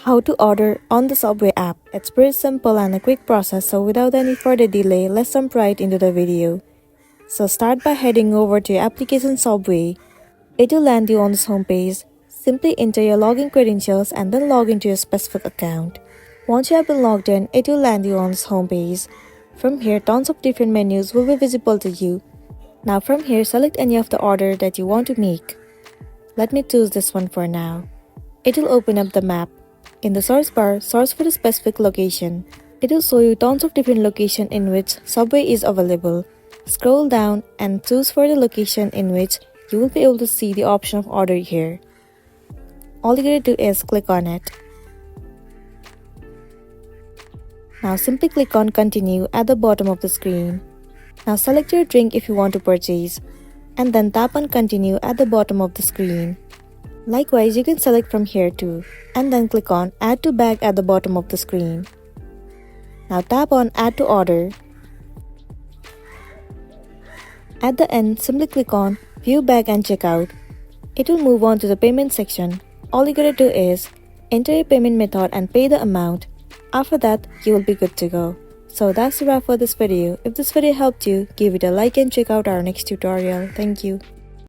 How to order on the Subway app. It's pretty simple and a quick process, so without any further delay, let's jump right into the video. So start by heading over to your application Subway. It will land you on this homepage. Simply enter your login credentials and then log into your specific account. Once you have been logged in, it will land you on this homepage. From here, tons of different menus will be visible to you. Now from here, select any of the order that you want to make. Let me choose this one for now. It will open up the map. In the search bar, search for the specific location. It will show you tons of different locations in which Subway is available. Scroll down and choose for the location in which you will be able to see the option of order here. All you gotta do is click on it. Now simply click on continue at the bottom of the screen. Now select your drink if you want to purchase, and then tap on continue at the bottom of the screen. Likewise, you can select from here too, and then click on add to bag at the bottom of the screen. Now tap on add to order. At the end, simply click on view bag and checkout. It will move on to the payment section. All you gotta do is enter your payment method and pay the amount. After that, you will be good to go. So that's the wrap for this video. If this video helped you, give it a like and check out our next tutorial. Thank you.